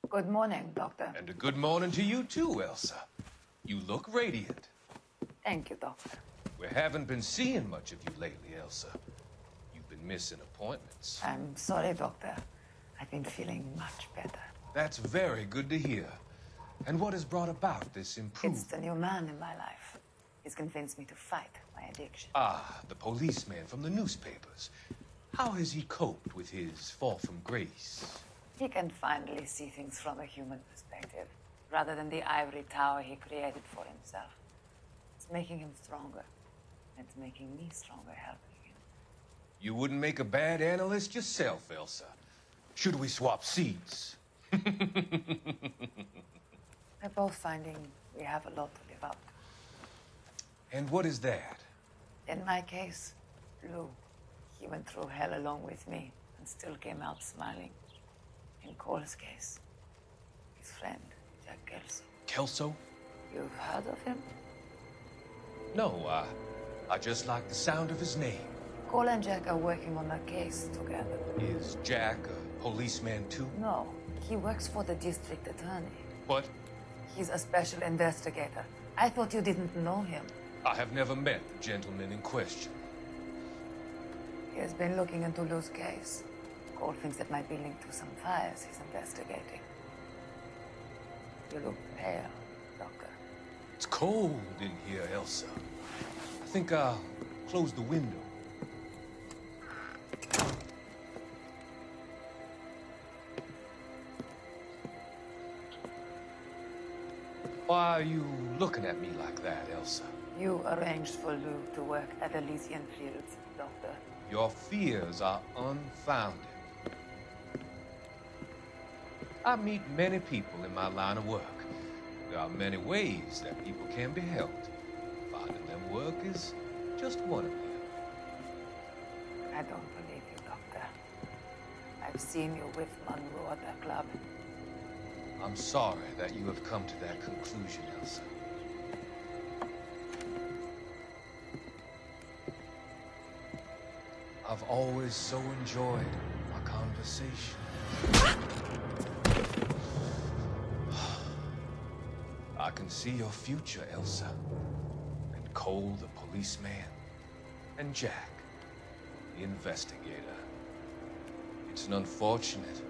Good morning, Doctor. And a good morning to you too, Elsa. You look radiant. Thank you, Doctor. We haven't been seeing much of you lately, Elsa. You've been missing appointments. I'm sorry, Doctor. I've been feeling much better. That's very good to hear. And what has brought about this improvement? It's the new man in my life. He's convinced me to fight my addiction. Ah, the policeman from the newspapers. How has he coped with his fall from grace? He can finally see things from a human perspective, rather than the ivory tower he created for himself. It's making him stronger. It's making me stronger helping him. You wouldn't make a bad analyst yourself, Elsa. Should we swap seats? We're both finding we have a lot to live up to. And what is that? In my case, Lou. He went through hell along with me and still came out smiling. In Cole's case, his friend, Jack Kelso. Kelso? You've heard of him? No, I just like the sound of his name. Cole and Jack are working on a case together. Is Jack a policeman too? No, he works for the district attorney. What? He's a special investigator. I thought you didn't know him. I have never met the gentleman in question. He has been looking into Lou's case. Cole thinks it might be linked to some fires he's investigating. You look pale, Doctor. It's cold in here, Elsa. I think I'll close the window. Why are you looking at me like that, Elsa? You arranged for Lou to work at Elysian Fields, Doctor. Your fears are unfounded. I meet many people in my line of work. There are many ways that people can be helped. Finding them work is just one of them. I don't believe you, Doctor. I've seen you with Monroe at the club. I'm sorry that you have come to that conclusion, Elsa. I've always so enjoyed our conversation. I can see your future, Elsa. And Cole, the policeman. And Jack, the investigator. It's an unfortunate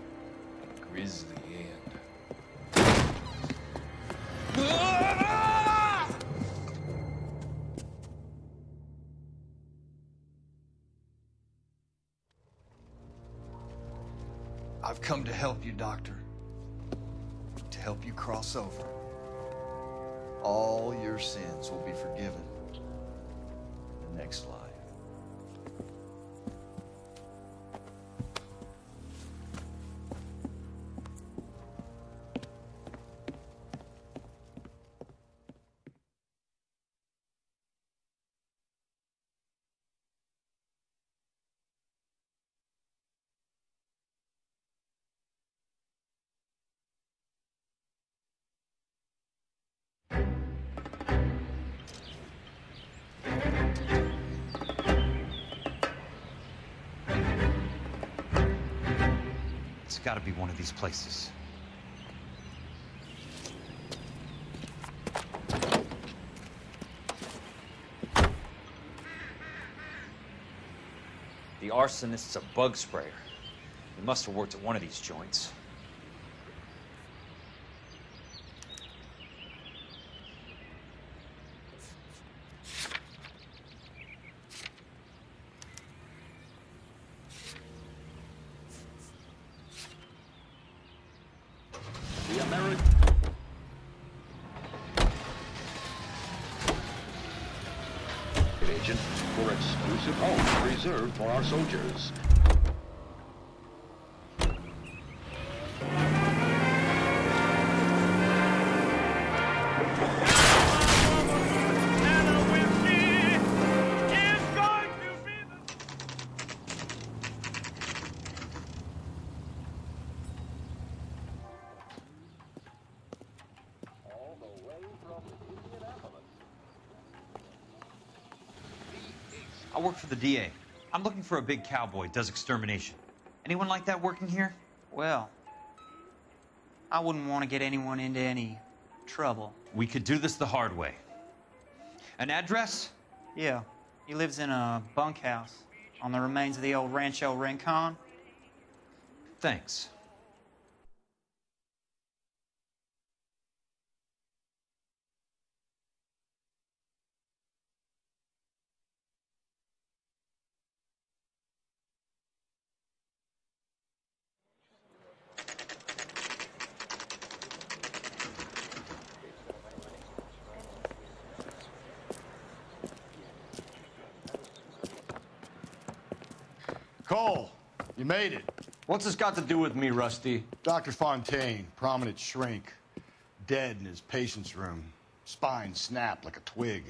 and grisly end. I've come to help you, Doctor. To help you cross over. All your sins will be forgiven in the next life. It's gotta be one of these places. The arsonist's a bug sprayer. He must have worked at one of these joints. Agent for exclusive homes reserved for our soldiers. I work for the DA. I'm looking for a big cowboy, does extermination. Anyone like that working here? Well, I wouldn't want to get anyone into any trouble. We could do this the hard way. An address? Yeah, he lives in a bunkhouse on the remains of the old Rancho Rincon. Thanks. Cole, you made it. What's this got to do with me, Rusty? Dr. Fontaine, prominent shrink, dead in his patient's room. Spine snapped like a twig.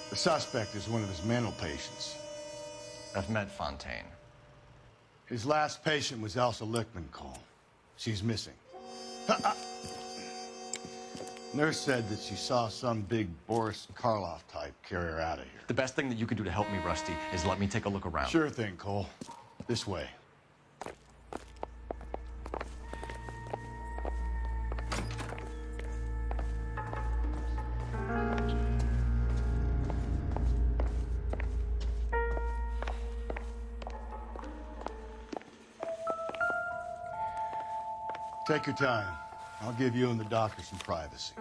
The suspect is one of his mental patients. I've met Fontaine. His last patient was Elsa Lichtman, Cole. She's missing. Nurse said that she saw some big Boris Karloff type carry her out of here. The best thing that you can do to help me, Rusty, is let me take a look around. Sure thing, Cole. This way. Take your time. I'll give you and the doctor some privacy.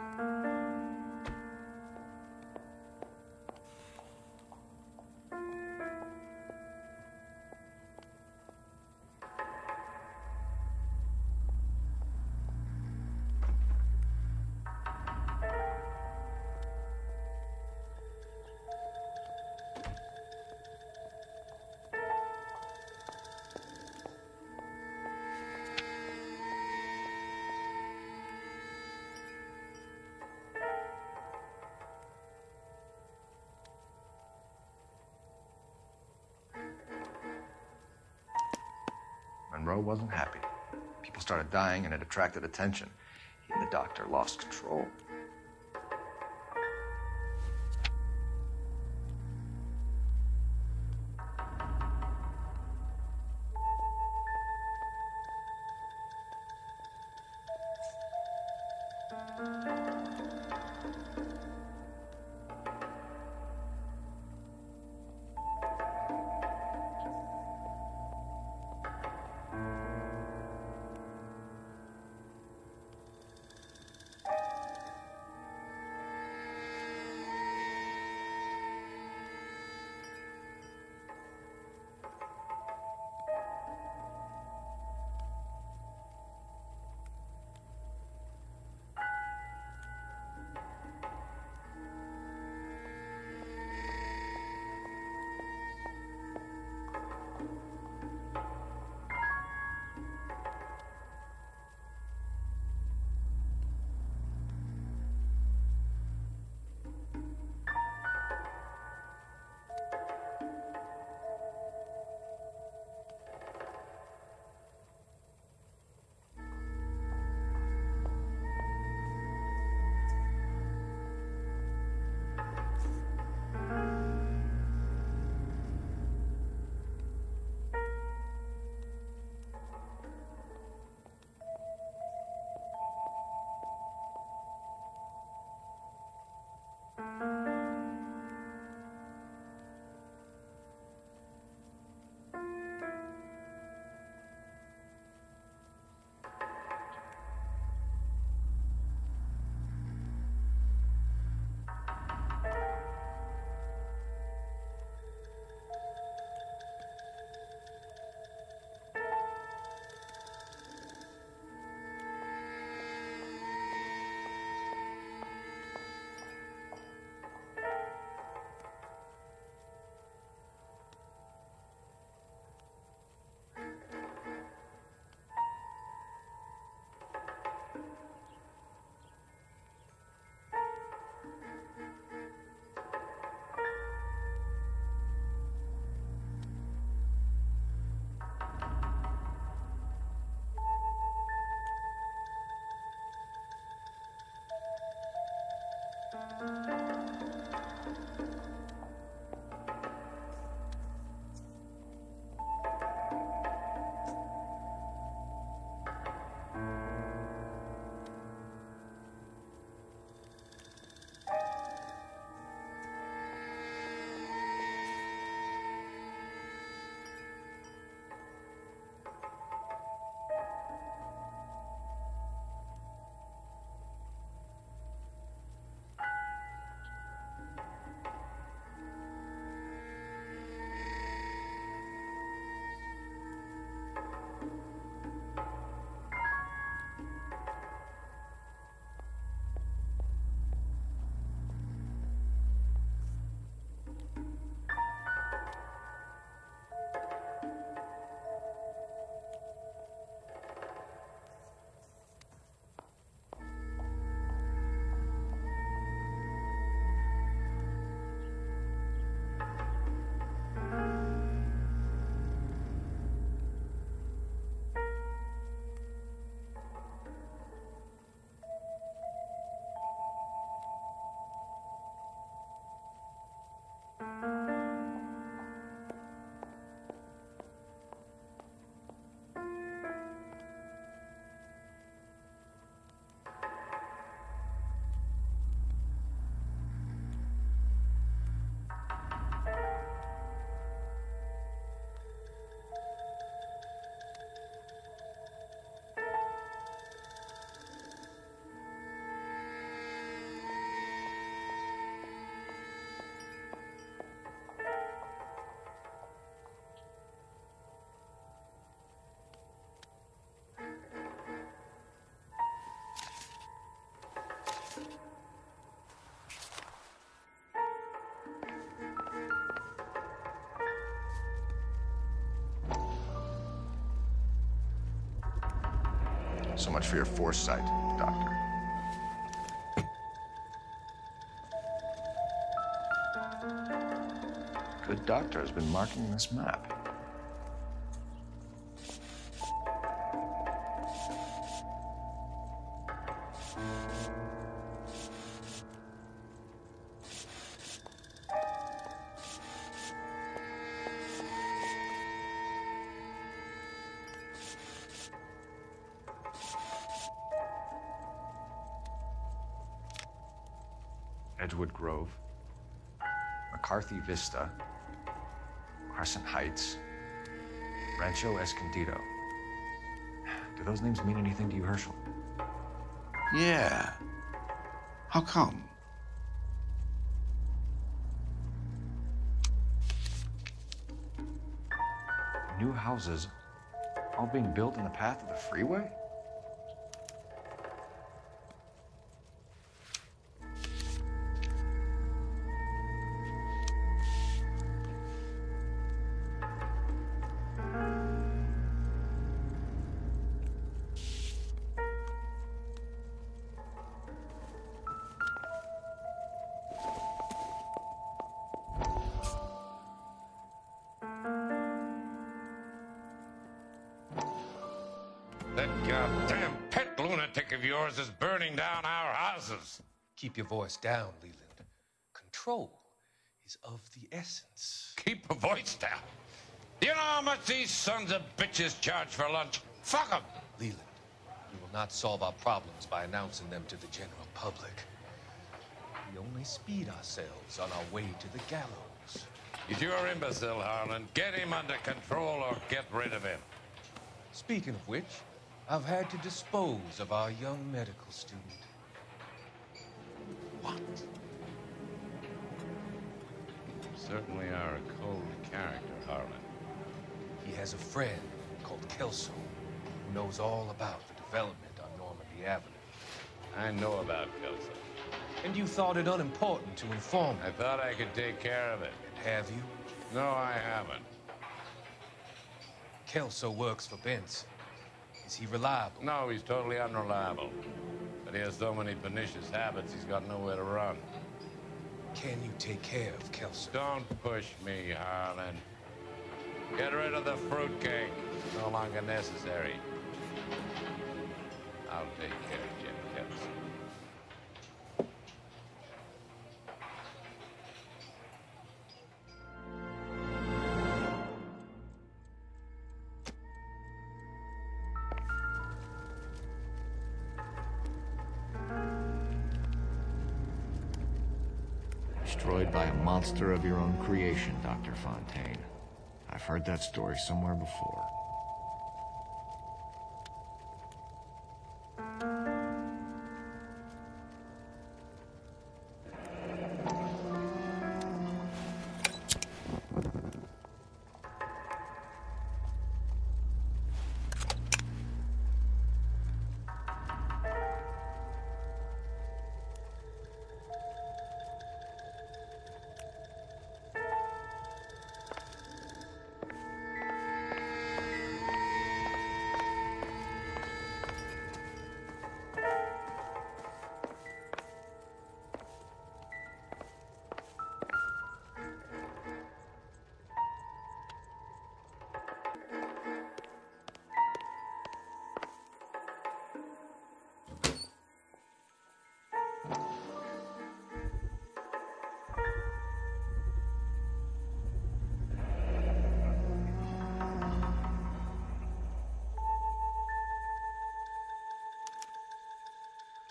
Monroe wasn't happy. People started dying and it attracted attention. He and the doctor lost control. So much for your foresight, Doctor. Good doctor has been marking this map. Edgewood Grove, McCarthy Vista, Crescent Heights, Rancho Escondido. Do those names mean anything to you, Herschel? Yeah. How come? New houses all being built in the path of the freeway? That goddamn pet lunatic of yours is burning down our houses. Keep your voice down, Leland. Control is of the essence. Keep your voice down. You know how much these sons of bitches charge for lunch? Fuck them. Leland, we will not solve our problems by announcing them to the general public. We only speed ourselves on our way to the gallows. He's your imbecile, Harlan. Get him under control or get rid of him. Speaking of which, I've had to dispose of our young medical student. What? You certainly are a cold character, Harlan. He has a friend called Kelso who knows all about the development on Normandy Avenue. I know about Kelso. And you thought it unimportant to inform me. I thought I could take care of it. And have you? No, I haven't. Kelso works for Benson. Is he reliable? No, he's totally unreliable. But he has so many pernicious habits, he's got nowhere to run. Can you take care of Kelso? Don't push me, Harlan. Get rid of the fruitcake. It's no longer necessary. I'll take care of Jim Kelso. Destroyed by a monster of your own creation, Dr. Fontaine. I've heard that story somewhere before.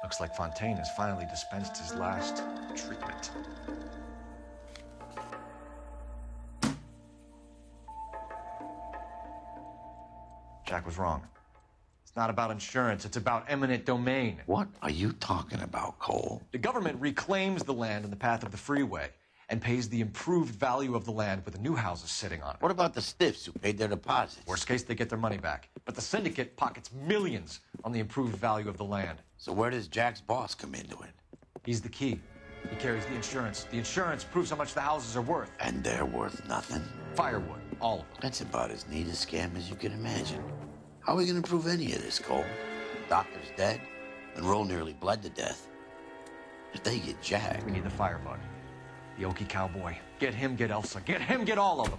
Looks like Fontaine has finally dispensed his last treatment. Jack was wrong. It's not about insurance, it's about eminent domain. What are you talking about, Cole? The government reclaims the land in the path of the freeway and pays the improved value of the land with the new houses sitting on it. What about the stiffs who paid their deposits? Worst case, they get their money back. But the syndicate pockets millions on the improved value of the land. So where does Jack's boss come into it? He's the key. He carries the insurance. The insurance proves how much the houses are worth. And they're worth nothing? Firewood, all of them. That's about as neat a scam as you can imagine. How are we gonna prove any of this, Cole? Doctor's dead, and Roll nearly bled to death. If they get Jack... We need the firebug. The Okie cowboy. Get him, get Elsa. Get him, get all of them.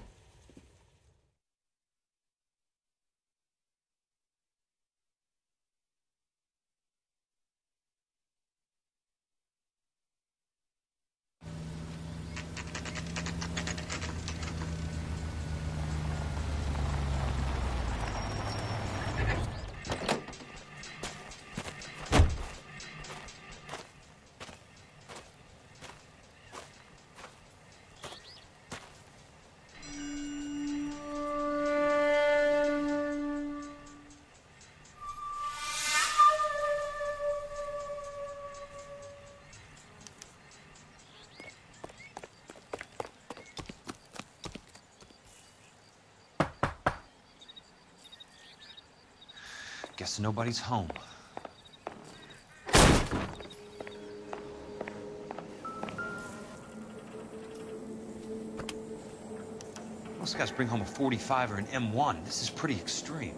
Guess nobody's home. Most guys bring home a 45 or an M1. This is pretty extreme.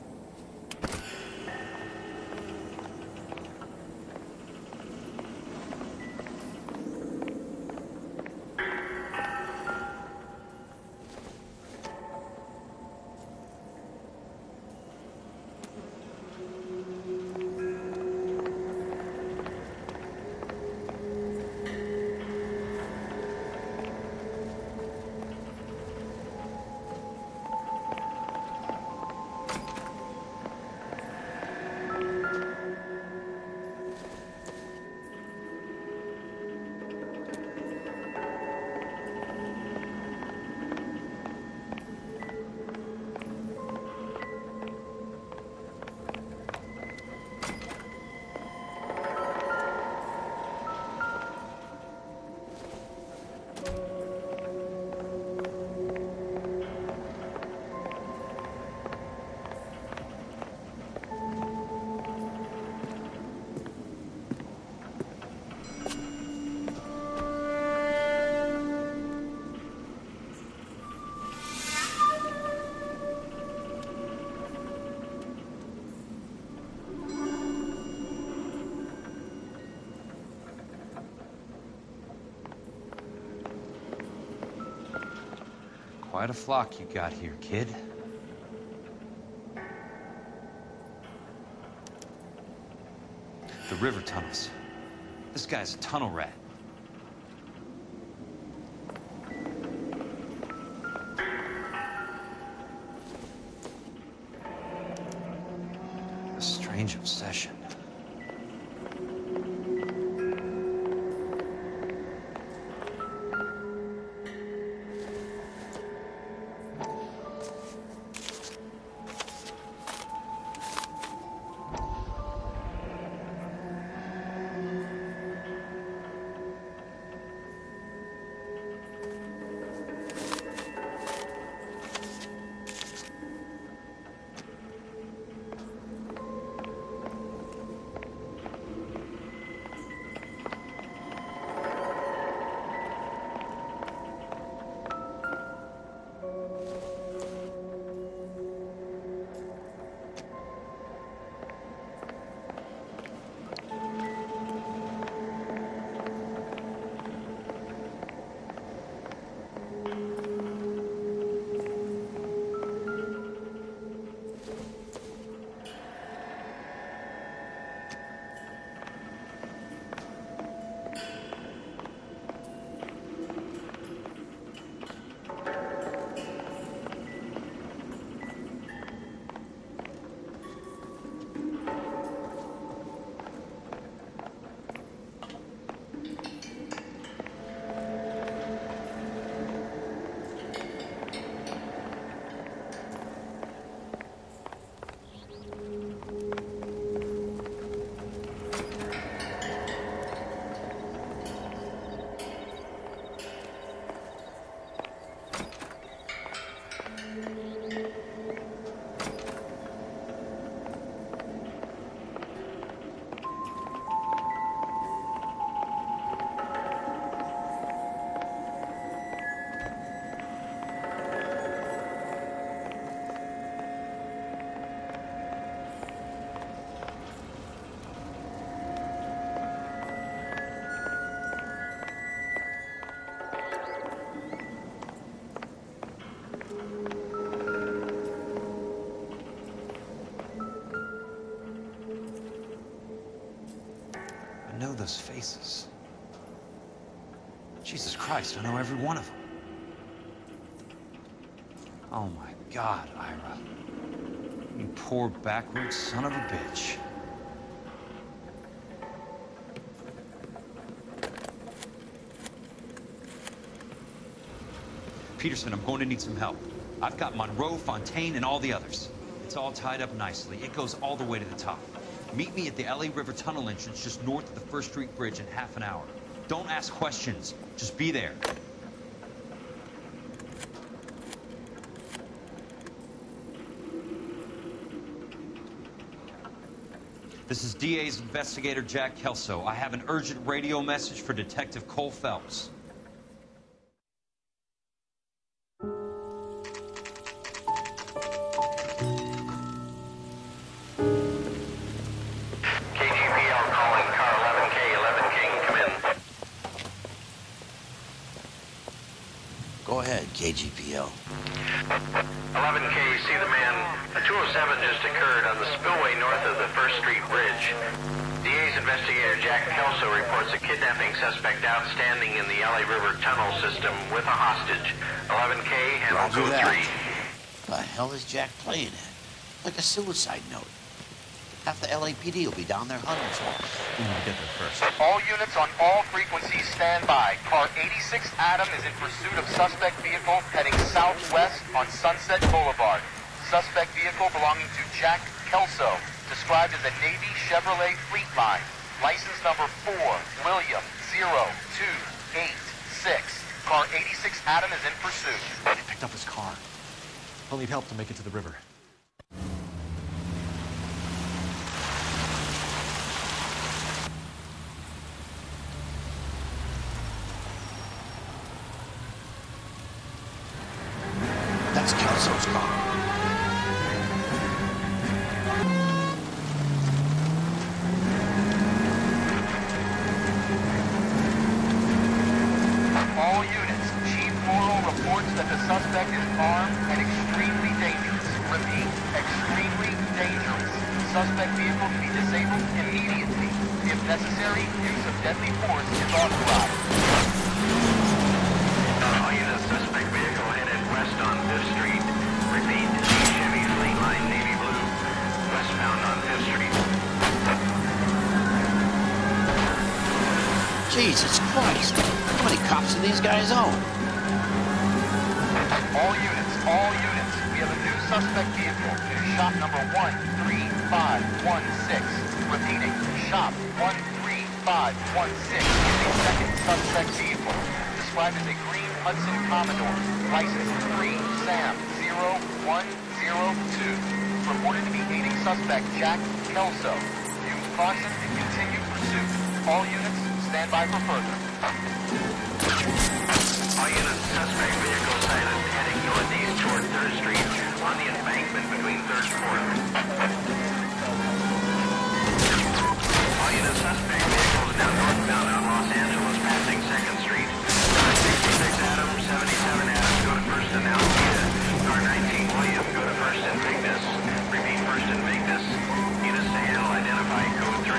Quite a flock you got here, kid. The river tunnels. This guy's a tunnel rat. A strange obsession. those faces. Jesus Christ, I know every one of them. Oh my God, Ira. You poor backwoods son of a bitch. Peterson, I'm going to need some help. I've got Monroe, Fontaine, and all the others. It's all tied up nicely. It goes all the way to the top. Meet me at the LA River Tunnel entrance just north of the First Street Bridge in half an hour. Don't ask questions. Just be there. This is DA's investigator, Jack Kelso. I have an urgent radio message for Detective Cole Phelps. Go ahead, KGPL. 11K, see the man. A 207 just occurred on the spillway north of the First Street Bridge. DA's investigator Jack Kelso reports a kidnapping suspect outstanding in the LA River tunnel system with a hostage. 11K, handle code 3. The hell is Jack playing at? Like a suicide note. Half the LAPD will be down there hunting for him. We need to get there first. All units on all frequencies stand by. Car 86 Adam is in pursuit of suspect vehicle heading southwest on Sunset Boulevard. Suspect vehicle belonging to Jack Kelso, described as a Navy Chevrolet Fleetline. License number 4, William 0286. Car 86 Adam is in pursuit. They picked up his car. He'll need help to make it to the river. That's Kelso's car. All units, Chief Morrill reports that the suspect is armed and extremely dangerous. Repeat, extremely dangerous. Suspect vehicle to be disabled immediately. If necessary, use of deadly force is authorized. All units, suspect vehicle headed west on 5th Street. Repeat, Chevy Fleetline Navy Blue. Westbound on 5th Street. Jesus Christ. How many cops do these guys own? All units, all units. We have a new suspect vehicle in shop number 13516. Repeating, shop 13516 is a second suspect vehicle, described as a green Hudson Commodore, license 3 Sam 0102. Reported to be aiding suspect Jack Kelso. Use caution and continue pursuit. All units, stand by for further. All units, suspect vehicle sighted heading northeast toward 3rd Street on the embankment between 3rd and 4th. All units, suspect vehicles now northbound on Los Angeles passing 2nd Street. Car 66 Adam, 77 Adam, go to 1st and Alameda. Car 19 William, go to 1st and Vignes. Repeat, 1st and Vignes. Units to handle, identify code 3.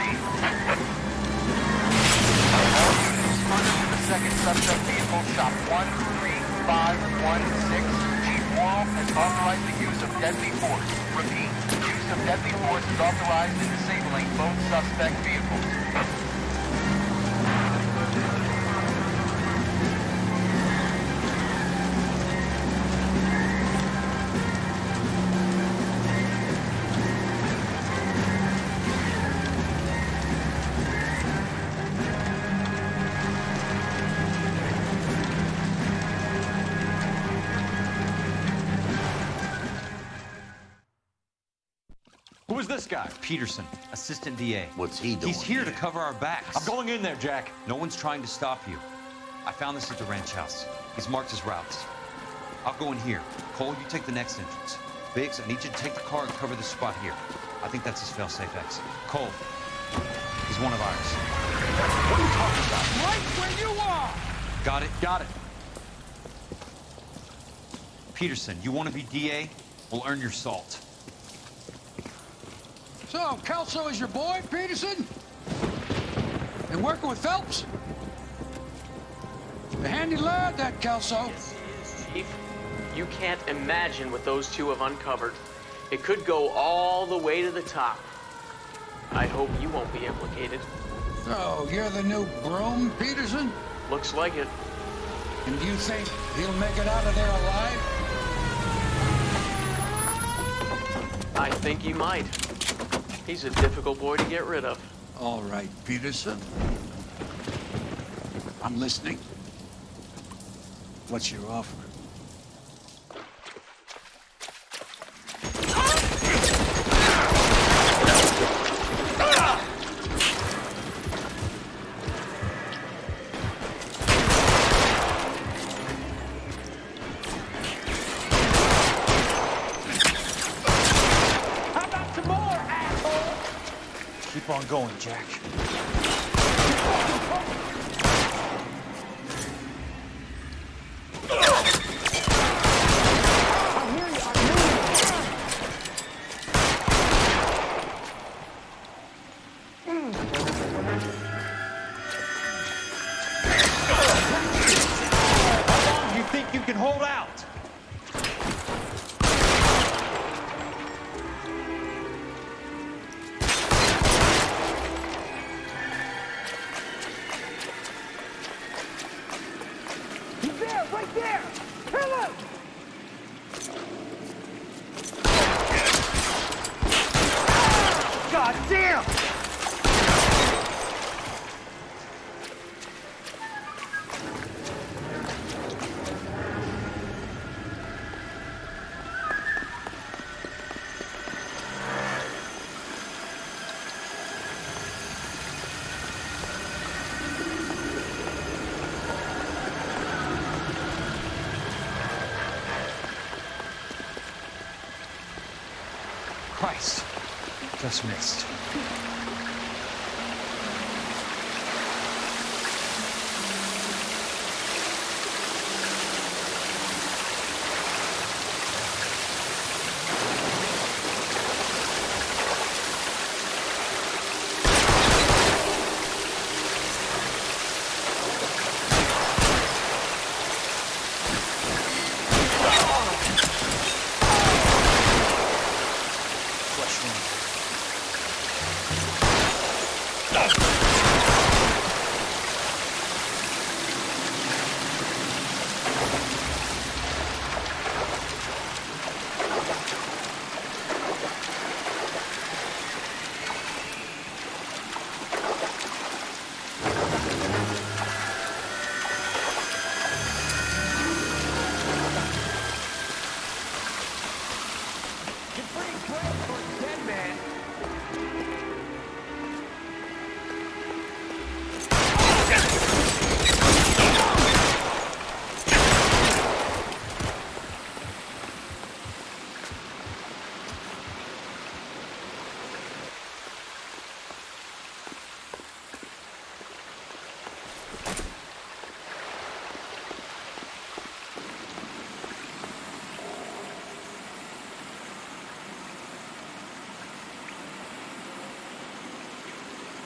All units, further to the second suspect vehicle, shop 13516. Chief Morrill has authorized the use of deadly force. Repeat, use of deadly force is authorized in disabling both suspect vehicles. Who is this guy? Peterson, assistant DA. What's he doing? He's here to cover our backs. I'm going in there, Jack. No one's trying to stop you. I found this at the ranch house. He's marked his routes. I'll go in here. Cole, you take the next entrance. Biggs, I need you to take the car and cover the spot here. I think that's his fail-safe exit. Cole, he's one of ours. What are you talking about? Right where you are! Got it? Got it. Peterson, you want to be DA? We'll earn your salt. So, Kelso is your boy, Peterson? And working with Phelps? A handy lad, that Kelso. Yes, Chief. You can't imagine what those two have uncovered. It could go all the way to the top. I hope you won't be implicated. So, you're the new Broom, Peterson? Looks like it. And do you think he'll make it out of there alive? I think he might. He's a difficult boy to get rid of. All right, Peterson. I'm listening. What's your offer? Keep on going, Jack. How long do you think you can hold out? God damn! Christ. Just missed.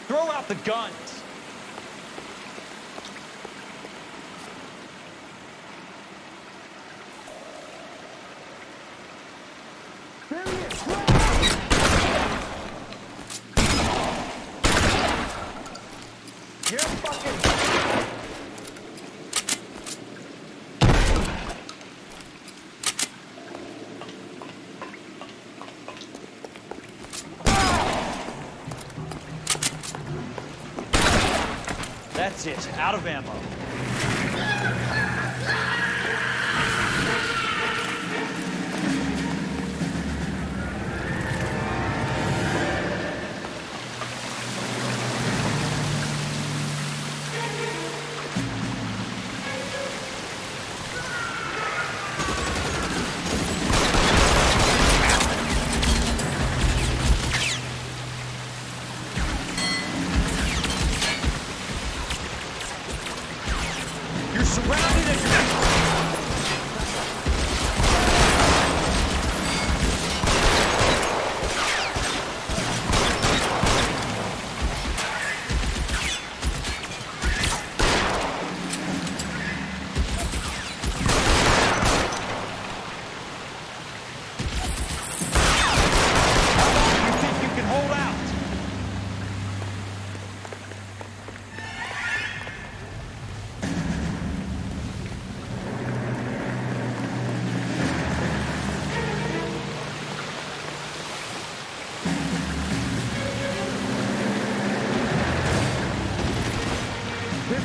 Throw out the guns! You're fucking... That's it. Out of ammo.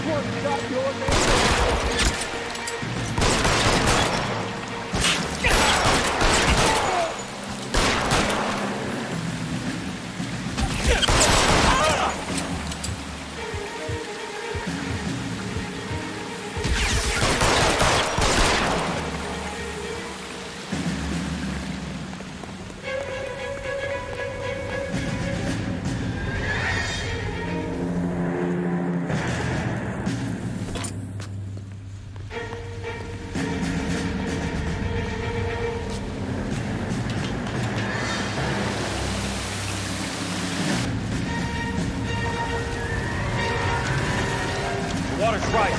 one's got your name. Water's right.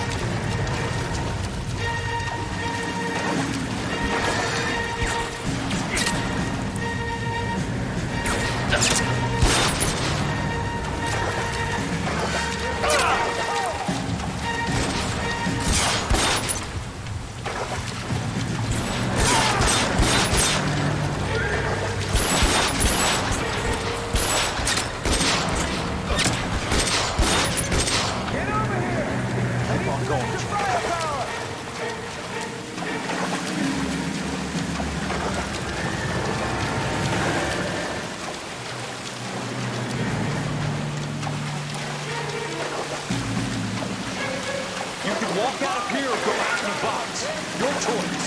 Walk out of here or go out in the box. Your choice.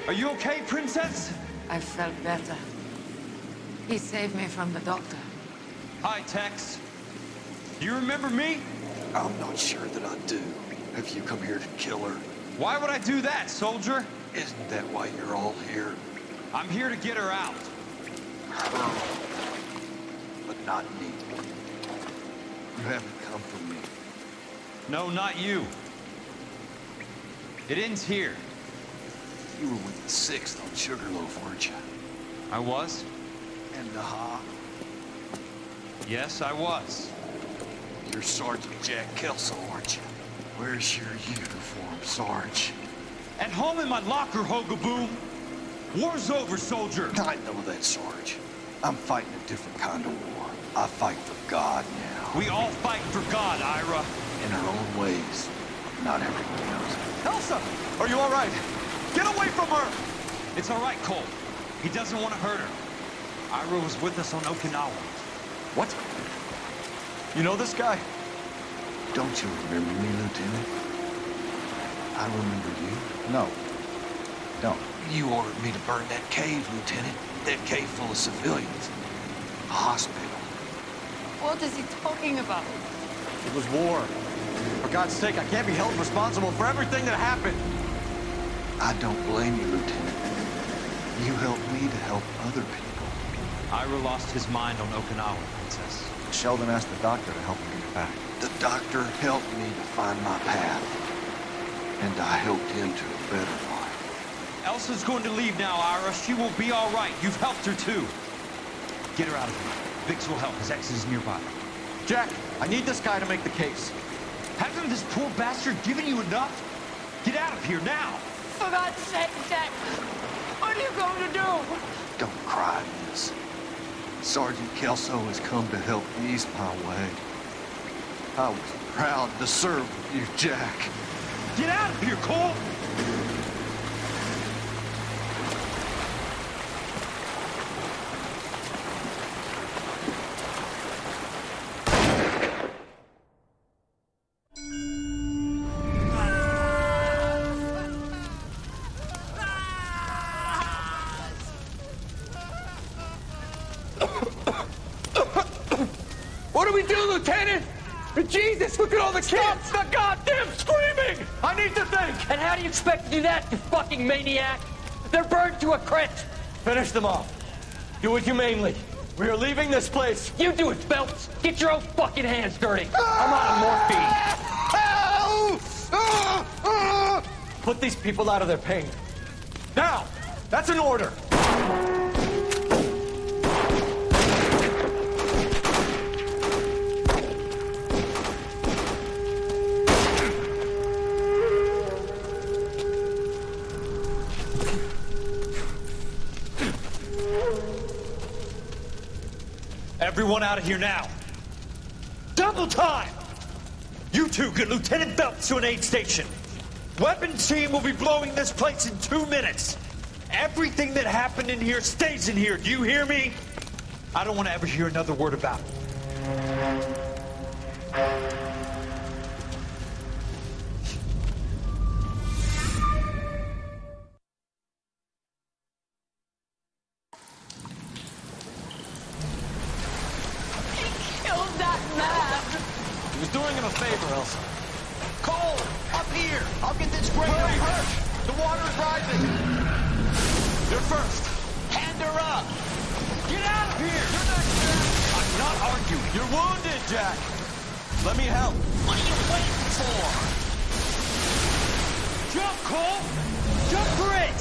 Are you okay, Princess? I felt better. He saved me from the doctor. Hi, Tex. Do you remember me? I'm not sure that I do. Have you come here to kill her? Why would I do that, soldier? Isn't that why you're all here? I'm here to get her out. Her. But not me. You haven't come for me. No, not you. It ends here. You were with the 6th on Sugarloaf, weren't you? I was? And the Ha? Yes, I was. You're Sergeant Jack Kelso, aren't you? Where's your uniform, Sarge? At home in my locker, Hogaboom. War's over, soldier. I know that, Sarge. I'm fighting a different kind of war. I fight for God now. We all fight for God, Ira. In our own ways. Not everyone knows it. Elsa! Are you all right? Get away from her! It's all right, Cole. He doesn't want to hurt her. Ira was with us on Okinawa. What? You know this guy? Don't you remember me, Lieutenant? I remember you. No. Don't. You ordered me to burn that cave, Lieutenant. That cave full of civilians. A hospital. What is he talking about? It was war. For God's sake, I can't be held responsible for everything that happened. I don't blame you, Lieutenant. You helped me to help other people. Ira lost his mind on Okinawa, Princess. Sheldon asked the doctor to help him get back. The doctor helped me to find my path. And I helped him to a better life. Elsa's going to leave now, Ira. She will be all right. You've helped her, too. Get her out of here. Vix will help. His ex is nearby. Jack, I need this guy to make the case. Hasn't this poor bastard given you enough? Get out of here now! For God's sake, Jack! What are you going to do? Don't cry, miss. Sergeant Kelso has come to help ease my way. I was proud to serve with you, Jack. Get out of here, Cole! we do, Lieutenant? Jesus, look at all the kids! Stop the goddamn screaming! I need to think! And how do you expect to do that, you fucking maniac? They're burned to a crisp! Finish them off. Do it humanely. We are leaving this place. You do it, Phelps! Get your own fucking hands dirty! I'm out of morphine! Put these people out of their pain. Now! That's an order! Everyone out of here now. Double time! You two get Lieutenant Phelps to an aid station. Weapons team will be blowing this place in 2 minutes. Everything that happened in here stays in here. Do you hear me? I don't want to ever hear another word about it. Doing him a favor, Elsa. Cole, up here. I'll get this crate over. The water is rising. You're first. Hand her up. Get out of here. You're next, Jack. I'm not arguing. You're wounded, Jack. Let me help. What are you waiting for? Jump, Cole. Jump for it.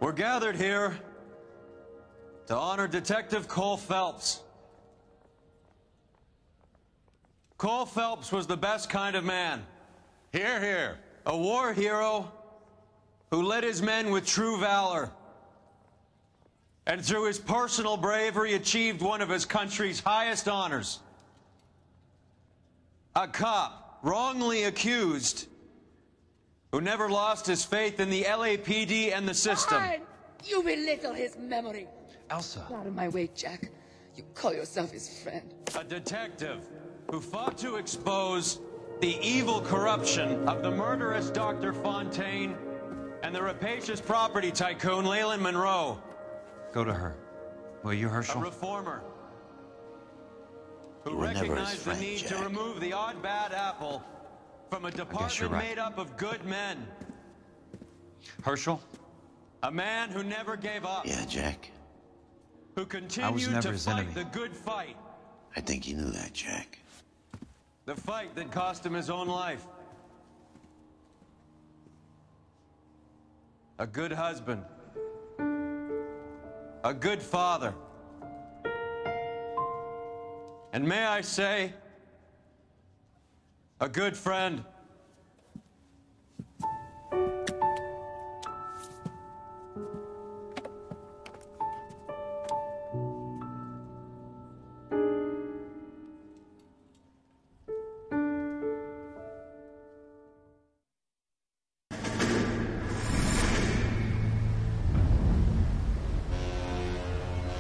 We're gathered here to honor Detective Cole Phelps. Cole Phelps was the best kind of man. Hear, hear. A war hero who led his men with true valor. And through his personal bravery achieved one of his country's highest honors. A cop wrongly accused who never lost his faith in the LAPD and the system. Fine. You belittle his memory. Elsa. Out of my way, Jack. You call yourself his friend. A detective who fought to expose the evil corruption of the murderous Dr. Fontaine and the rapacious property tycoon Leyland Monroe. Go to her. Will you, Herschel? A reformer who recognized the need to remove the odd bad apple from a department made up of good men. Herschel? A man who never gave up. Yeah, Jack. Who continued to fight the good fight. I think you knew that, Jack. The fight that cost him his own life. A good husband. A good father. And may I say, a good friend.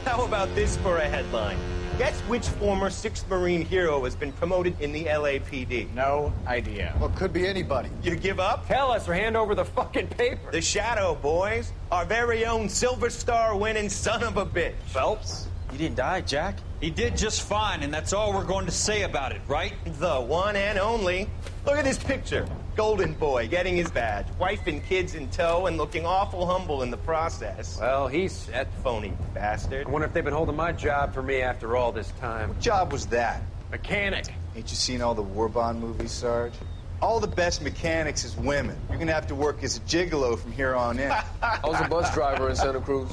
How about this for a headline? Guess which former 6th Marine hero has been promoted in the LAPD? No idea. Well, could be anybody. You give up? Tell us or hand over the fucking paper. The Shadow, boys. Our very own Silver Star winning son of a bitch. Phelps? He didn't die, Jack. He did just fine, and that's all we're going to say about it, right? The one and only. Look at this picture. Golden boy, getting his badge. Wife and kids in tow and looking awful humble in the process. Well, he's set. Phony bastard. I wonder if they've been holding my job for me after all this time. What job was that? Mechanic. Ain't you seen all the war bond movies, Sarge? All the best mechanics is women. You're gonna have to work as a gigolo from here on in. I was a bus driver in Santa Cruz.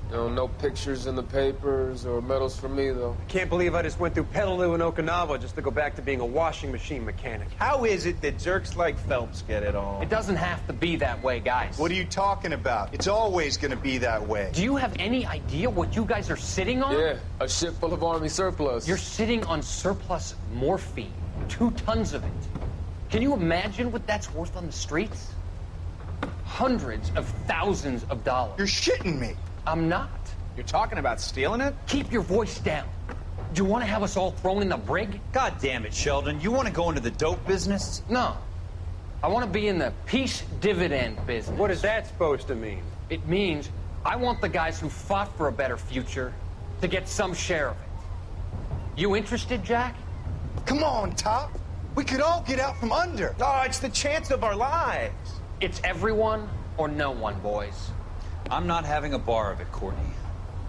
You know, no pictures in the papers or medals for me, though. I can't believe I just went through Petaloo and Okinawa just to go back to being a washing machine mechanic. How is it that jerks like Phelps get it all? It doesn't have to be that way, guys. What are you talking about? It's always gonna be that way. Do you have any idea what you guys are sitting on? Yeah, a ship full of Army surplus. You're sitting on surplus morphine. 2 tons of it. Can you imagine what that's worth on the streets? Hundreds of thousands of dollars. You're shitting me. I'm not. You're talking about stealing it? Keep your voice down. Do you want to have us all thrown in the brig? God damn it, Sheldon. You want to go into the dope business? No. I want to be in the peace dividend business. What is that supposed to mean? It means I want the guys who fought for a better future to get some share of it. You interested, Jack? Come on, Top. We could all get out from under. Oh, it's the chance of our lives. It's everyone or no one, boys. I'm not having a bar of it, Courtney.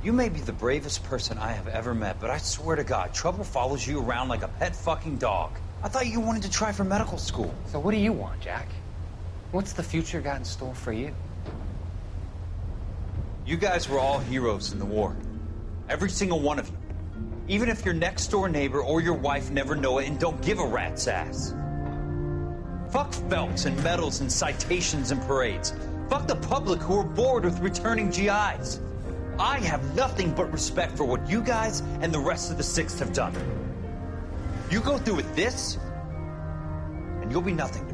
You may be the bravest person I have ever met, but I swear to God, trouble follows you around like a pet fucking dog. I thought you wanted to try for medical school. So what do you want, Jack? What's the future got in store for you? You guys were all heroes in the war. Every single one of you. Even if your next door neighbor or your wife never know it and don't give a rat's ass. Fuck Phelps and medals and citations and parades. Fuck the public who are bored with returning GIs. I have nothing but respect for what you guys and the rest of the 6th have done. You go through with this, and you'll be nothing to me.